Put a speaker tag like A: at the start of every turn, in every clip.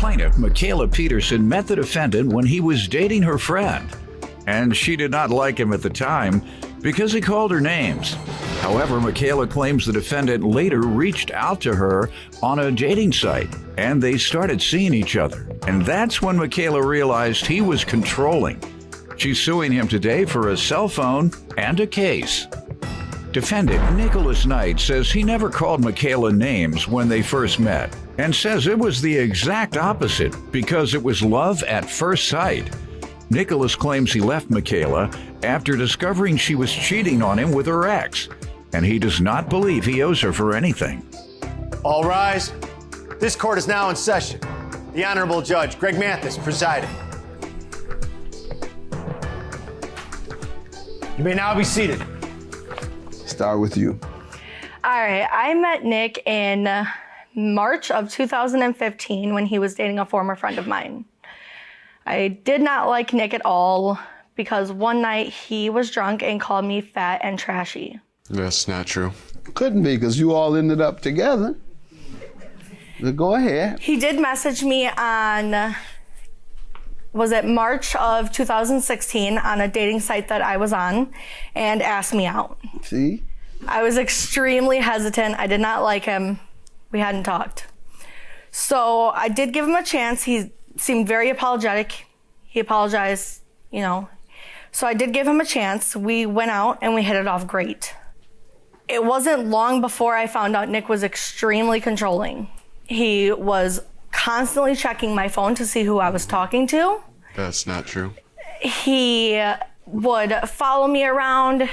A: Plaintiff Michaela Peterson met the defendant when he was dating her friend, and she did not like him at the time because he called her names. However, Michaela claims the defendant later reached out to her on a dating site, and they started seeing each other. And that's when Michaela realized he was controlling. She's suing him today for a cell phone and a case. Defendant Nicholas Knight says he never called Michaela names when they first met, and says it was the exact opposite because it was love at first sight. Nicholas claims he left Michaela after discovering she was cheating on him with her ex, and he does not believe he owes her for anything.
B: All rise. This court is now in session. The Honorable Judge Greg Mathis presiding. You may now be seated.
C: Start with you.
D: All right, I met Nick in March of 2015 when he was dating a former friend of mine. I did not like Nick at all because one night he was drunk and called me fat and trashy.
E: That's not true.
C: Couldn't be, because you all ended up together. But go ahead.
D: He did message me on, was it March of 2016 on a dating site that I was on and asked me out.
C: See?
D: I was extremely hesitant. I did not like him. We hadn't talked. So I did give him a chance. He seemed very apologetic. He apologized, So I did give him a chance. We went out and we hit it off great. It wasn't long before I found out Nick was extremely controlling. He was constantly checking my phone to see who I was talking to.
E: That's not true.
D: He would follow me around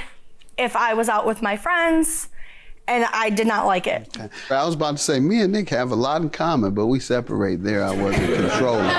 D: if I was out with my friends, and I did not like it.
C: Okay. I was about to say, me and Nick have a lot in common, but we separate there. I wasn't controlling.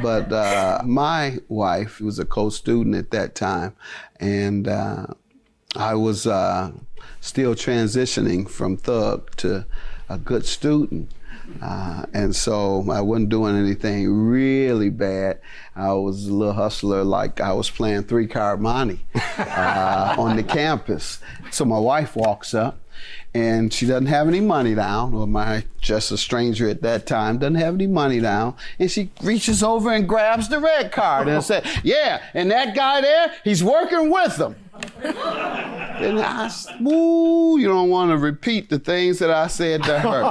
C: But my wife was a co-student at that time, and I was still transitioning from thug to a good student. And so I wasn't doing anything really bad. I was a little hustler, like I was playing three-card money on the campus. So my wife walks up, and she doesn't have any money down, or just a stranger at that time, doesn't have any money down, and she reaches over and grabs the red card and said, yeah, and that guy there, he's working with them. And I said, ooh, you don't want to repeat the things that I said to her.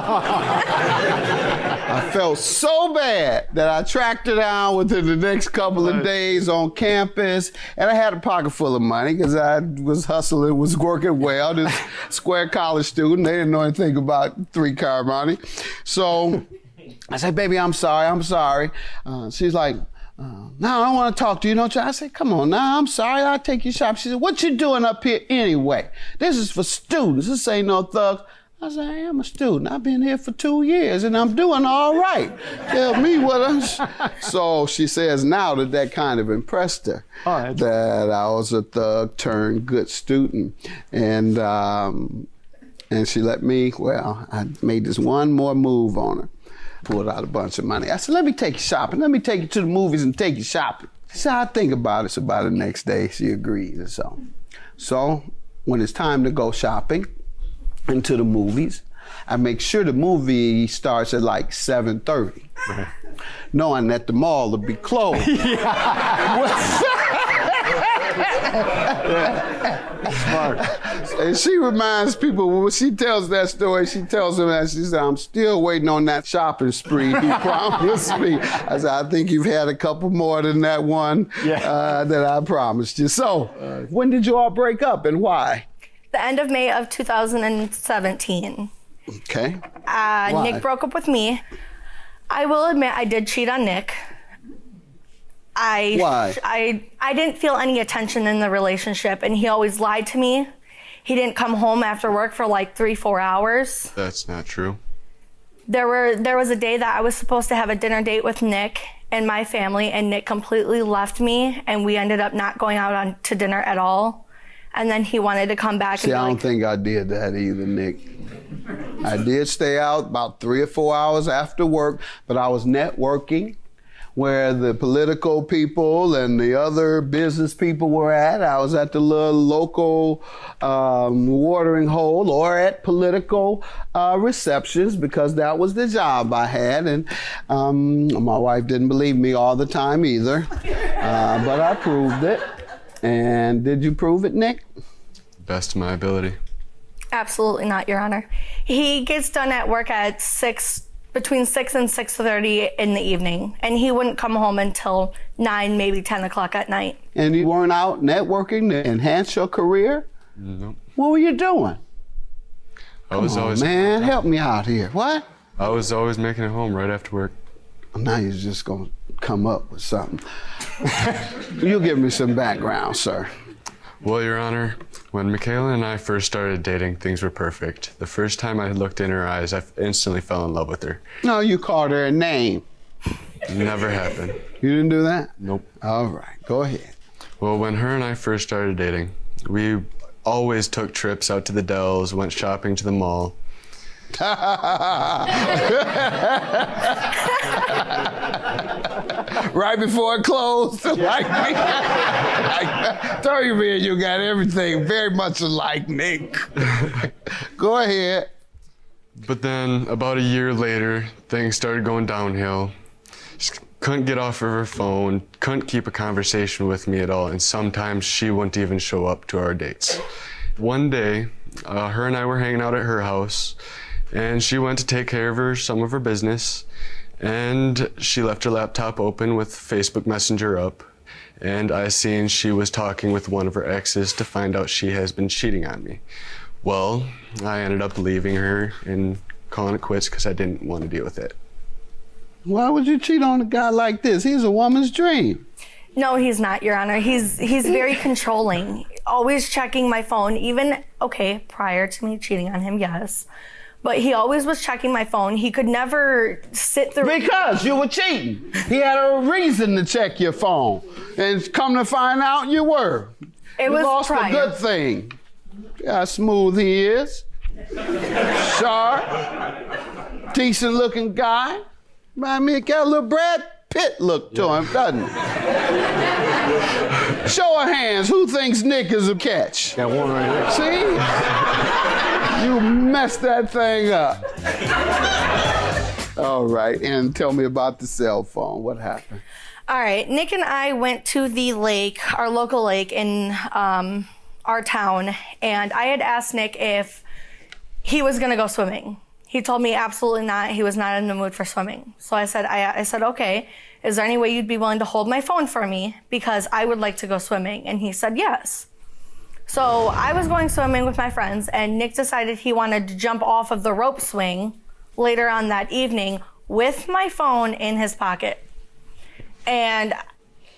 C: I felt so bad that I tracked her down within the next couple of days on campus, and I had a pocket full of money because I was hustling, was working well. This square college student, they didn't know anything about three-card money. So I said, baby, I'm sorry. She's like, no, I don't want to talk to you, don't you? I said, come on now, I'm sorry, I'll take you shopping. She said, what you doing up here anyway? This is for students, this ain't no thugs. I said, I am a student. I've been here for 2 years and I'm doing all right. Tell me what I'm... So she says now that kind of impressed her, that I was a thug turned good student. And she let me, I made this one more move on her. Pulled out a bunch of money. I said, let me take you shopping. Let me take you to the movies and take you shopping. She said, I'll think about it. So by the next day, she agreed. And so when it's time to go shopping and to the movies, I make sure the movie starts at like 7:30, knowing that the mall will be closed. Smart. And she reminds people, when she tells that story, she tells them that, she said, I'm still waiting on that shopping spree he promised me. I said, I think you've had a couple more than that one that I promised you. So, when did you all break up and why?
D: The end of May of 2017.
C: Okay.
D: Nick broke up with me. I will admit I did cheat on Nick.
C: Why?
D: I didn't feel any attention in the relationship, and he always lied to me. He didn't come home after work for like 3-4 hours.
E: That's not true.
D: There was a day that I was supposed to have a dinner date with Nick and my family, and Nick completely left me, and we ended up not going out to dinner at all. And then he wanted to come back.
C: See, I don't think I did that either, Nick. I did stay out about 3 or 4 hours after work, but I was networking where the political people and the other business people were at. I was at the little local watering hole or at political receptions because that was the job I had. And my wife didn't believe me all the time either, but I proved it. And did you prove it, Nick?
E: Best of my ability.
D: Absolutely not, Your Honor. He gets done at work at between 6 and 6:30 in the evening, and he wouldn't come home until 9, maybe 10 o'clock at night.
C: And you weren't out networking to enhance your career?
E: Nope.
C: What were you doing?
E: Come on,
C: man, help me out here. What?
E: I was always making it home right after work.
C: Now you're just gonna come up with something. You give me some background, sir.
E: Well, Your Honor, when Michaela and I first started dating, things were perfect. The first time I looked in her eyes, I instantly fell in love with her.
C: No, you called her a name.
E: Never happened.
C: You didn't do that?
E: Nope.
C: All right, go ahead.
E: Well, when her and I first started dating, we always took trips out to the Dells, went shopping to the mall.
C: Right before it closed, like me. Tell you, man, you got everything very much alike, Nick. Go ahead.
E: But then, about a year later, things started going downhill. She couldn't get off of her phone, couldn't keep a conversation with me at all, and sometimes she wouldn't even show up to our dates. One day, her and I were hanging out at her house, and she went to take care of some of her business, and she left her laptop open with Facebook Messenger up, and I seen she was talking with one of her exes to find out she has been cheating on me. Well, I ended up leaving her and calling it quits because I didn't want to deal with it.
C: Why would you cheat on a guy like this? He's a woman's dream.
D: No, he's not, Your Honor. He's very controlling, always checking my phone, even, okay, prior to me cheating on him, yes. But he always was checking my phone. He could never sit through.
C: Because you were cheating. He had a reason to check your phone. And come to find out, you were.
D: It was
C: lost
D: prior.
C: a good thing. See how smooth he is. Sharp. Decent looking guy. I mean, got a little Brad Pitt look to him, doesn't it? Show of hands, who thinks Nick is a catch?
B: Got one right here.
C: See? You messed that thing up. All right, and tell me about the cell phone. What happened?
D: All right, Nick and I went to the lake, our local lake in our town, and I had asked Nick if he was gonna go swimming. He told me absolutely not. He was not in the mood for swimming. So I said, okay, is there any way you'd be willing to hold my phone for me? Because I would like to go swimming. And he said yes. So I was going swimming with my friends, and Nick decided he wanted to jump off of the rope swing later on that evening with my phone in his pocket. And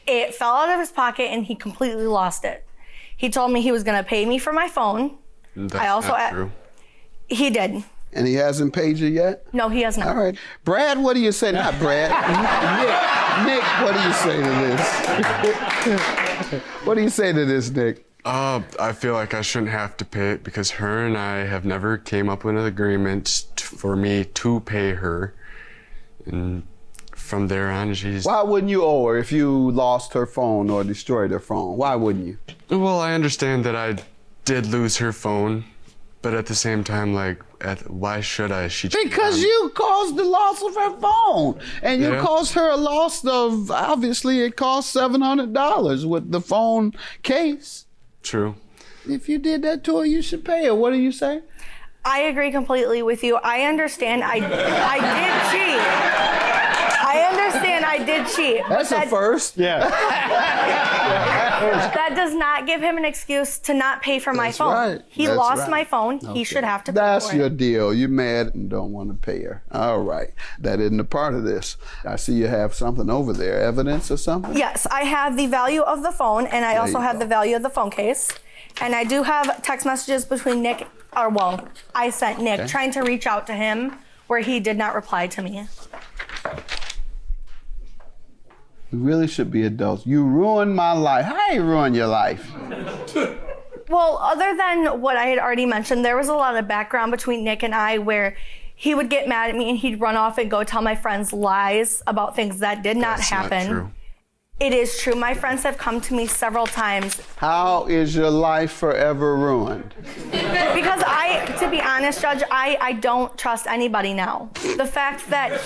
D: it fell out of his pocket and he completely lost it. He told me he was gonna pay me for my phone.
E: That's not true.
D: He did.
C: And he hasn't paid you yet?
D: No, he has not.
C: All right. Brad, what do you say? Not Brad. Nick, what do you say to this? What do you say to this, Nick?
E: I feel like I shouldn't have to pay it because her and I have never came up with an agreement for me to pay her. And from there on, she's...
C: Why wouldn't you owe her if you lost her phone or destroyed her phone? Why wouldn't you?
E: Well, I understand that I did lose her phone, but at the same time, like, why should I?
C: Because you caused the loss of her phone. And you caused her a loss of, obviously, it cost $700 with the phone case.
E: True.
C: If you did that to her, you should pay her. What do you say?
D: I agree completely with you. I understand I did cheat. I understand I did cheat.
C: That's a first.
B: Yeah.
D: That does not give him an excuse to not pay for my phone.
C: Right.
D: He
C: That's
D: lost
C: right.
D: my phone. Okay. He should have to pay
C: That's
D: for
C: your
D: it.
C: deal. You're mad and don't want to pay her. All right. That isn't a part of this. I see you have something over there. Evidence or something?
D: Yes, I have the value of the phone, and I also have the value of the phone case. And I do have text messages between Nick, I sent Nick trying to reach out to him where he did not reply to me.
C: You really should be adults. You ruined my life. How you ruin your life?
D: Well, other than what I had already mentioned, there was a lot of background between Nick and I where he would get mad at me and he'd run off and go tell my friends lies about things that did not
E: That's
D: happen.
E: not true.
D: It is true. My friends have come to me several times.
C: How is your life forever ruined?
D: Because to be honest, Judge, I don't trust anybody now. The fact that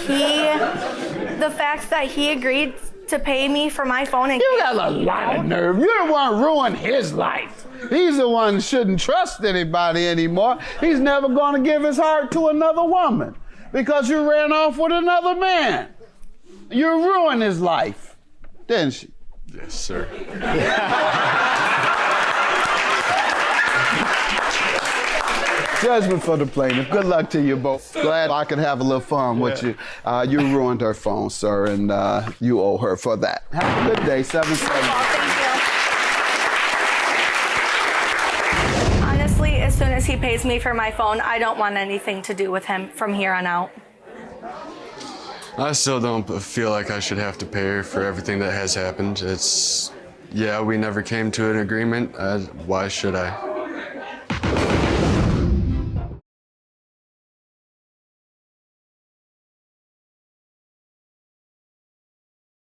D: he agreed to pay me for my phone and
C: You got a lot of nerve. You're the one who ruined his life. He's the one who shouldn't trust anybody anymore. He's never going to give his heart to another woman because you ran off with another man. You ruined his life, didn't she?
E: Yes, sir.
C: Judgment for the plaintiff. Good luck to you both. Glad I could have a little fun with you. You ruined her phone, sir, and you owe her for that. Have a good day. 7-7.
D: honestly, as soon as he pays me for my phone, I don't want anything to do with him from here on out.
E: I still don't feel like I should have to pay her for everything that has happened. Yeah, we never came to an agreement. Why should I?